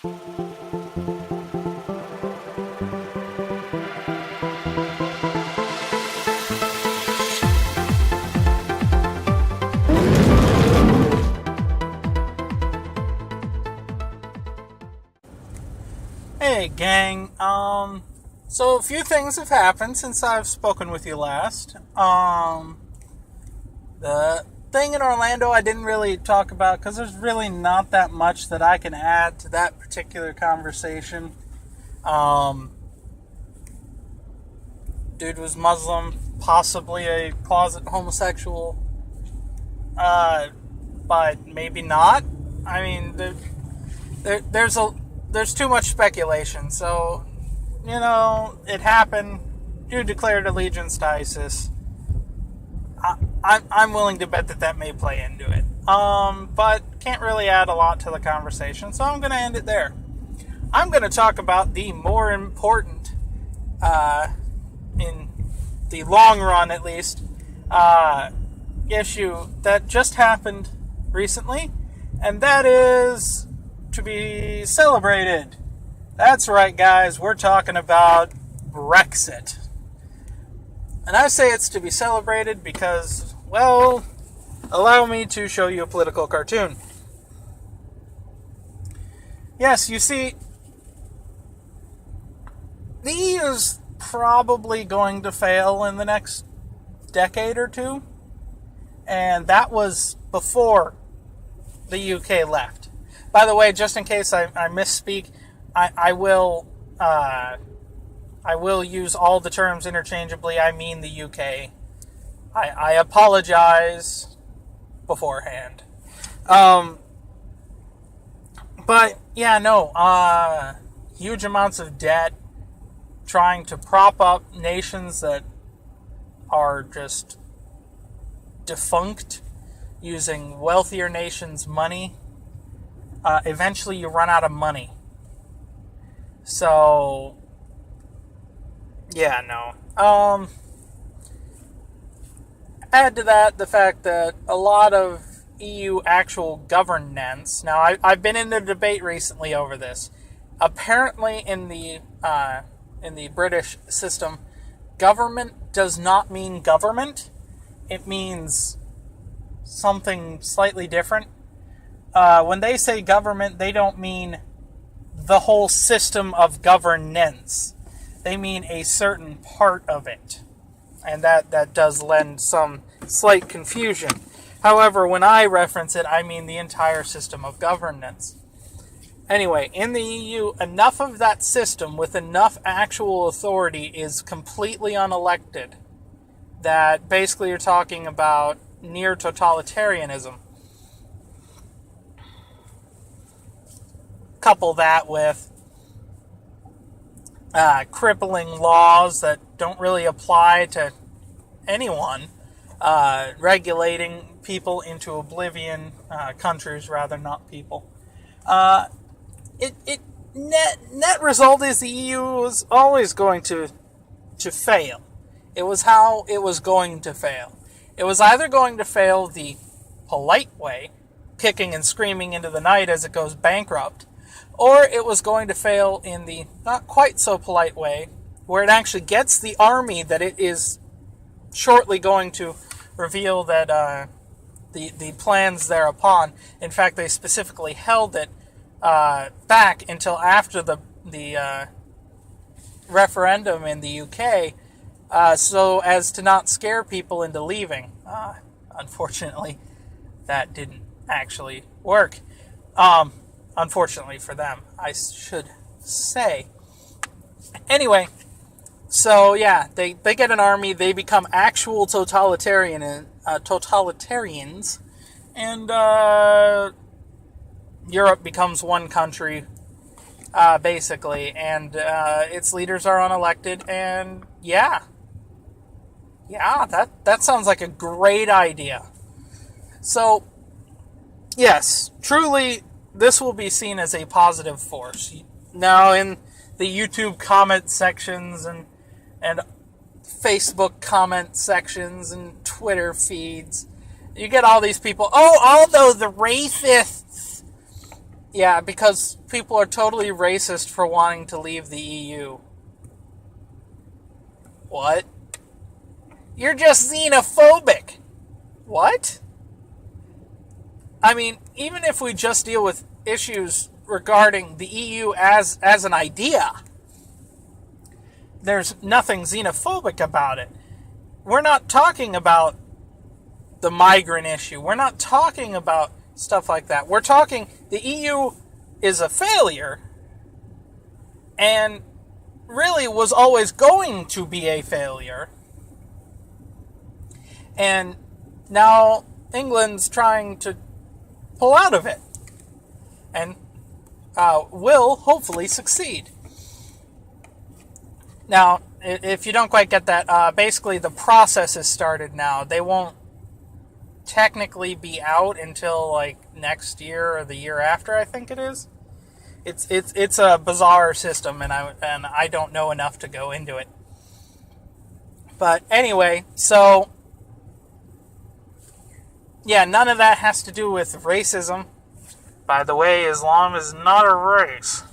Hey gang, so a few things have happened since I've spoken with you last. The thing in Orlando I didn't really talk about because there's really not that much that I can add to that particular conversation. Dude was Muslim, possibly a closet homosexual, but maybe not. I mean, there's too much speculation. So, it happened. Dude declared allegiance to ISIS. I'm willing to bet that may play into it. But can't really add a lot to the conversation, so I'm going to end it there. I'm going to talk about the more important, in the long run at least, issue that just happened recently, and that is to be celebrated. That's right, guys, we're talking about Brexit. And I say it's to be celebrated because, well, allow me to show you a political cartoon. Yes, you see, the EU's probably going to fail in the next decade or two, and that was before the UK left. By the way, just in case I misspeak, I will use all the terms interchangeably. I mean the UK. I apologize beforehand. But yeah, no. Huge amounts of debt, trying to prop up nations that are just defunct, using wealthier nations' money. Eventually you run out of money. So, yeah, no. Add to that the fact that a lot of EU actual governance. Now, I've been in a debate recently over this. Apparently, in the British system, government does not mean government. It means something slightly different. When they say government, they don't mean the whole system of governance. They mean a certain part of it. And that does lend some slight confusion. However, when I reference it, I mean the entire system of governance. Anyway, in the EU, enough of that system with enough actual authority is completely unelected that basically you're talking about near totalitarianism. Couple that with crippling laws that don't really apply to anyone, regulating people into oblivion, countries rather, not people. Net result is the EU was always going to fail. It was how it was going to fail. It was either going to fail the polite way, kicking and screaming into the night as it goes bankrupt, or it was going to fail in the not quite so polite way, where it actually gets the army that it is shortly going to reveal that the plans thereupon. In fact, they specifically held it back until after the referendum in the UK, so as to not scare people into leaving. Unfortunately, that didn't actually work. Unfortunately for them, I should say. Anyway, so yeah, they get an army, they become actual totalitarians, and Europe becomes one country, basically, and its leaders are unelected, and yeah, that sounds like a great idea. So, yes, truly, this will be seen as a positive force. Now, in the YouTube comment sections and Facebook comment sections and Twitter feeds, you get all these people, although the racists Yeah, because people are totally racist for wanting to leave the EU. What? You're just xenophobic. What? I mean, even if we just deal with issues regarding the EU as an idea, there's nothing xenophobic about it. We're not talking about the migrant issue. We're not talking about stuff like that. We're talking the EU is a failure and really was always going to be a failure. And now England's trying to pull out of it and will hopefully succeed. Now, if you don't quite get that, basically the process has started now. They won't technically be out until like next year or the year after, I think it is. It's a bizarre system, and I don't know enough to go into it. But anyway, so yeah, none of that has to do with racism. By the way, Islam is not a race.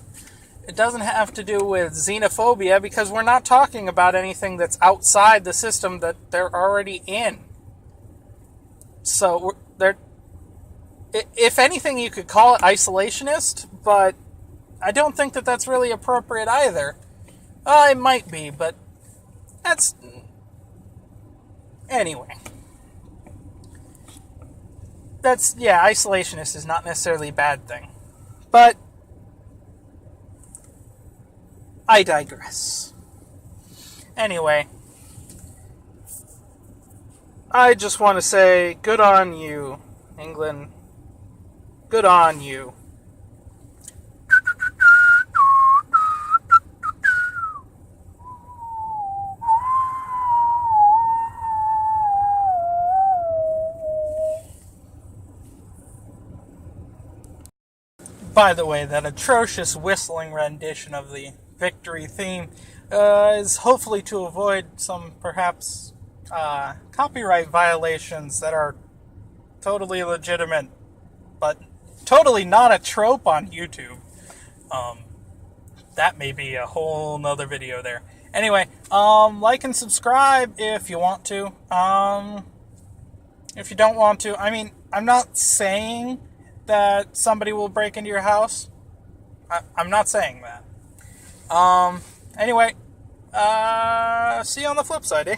It doesn't have to do with xenophobia because we're not talking about anything that's outside the system that they're already in. So, if anything, you could call it isolationist, but I don't think that that's really appropriate either. It might be, but that's... Anyway. Isolationist is not necessarily a bad thing. But I digress. Anyway, I just want to say, good on you, England. Good on you. By the way, that atrocious whistling rendition of the victory theme is hopefully to avoid some, perhaps, copyright violations that are totally legitimate, but totally not a trope on YouTube. That may be a whole nother video there. Anyway, like and subscribe if you want to. If you don't want to, I mean, I'm not saying that somebody will break into your house. I'm not saying that. Anyway, see you on the flip side, eh?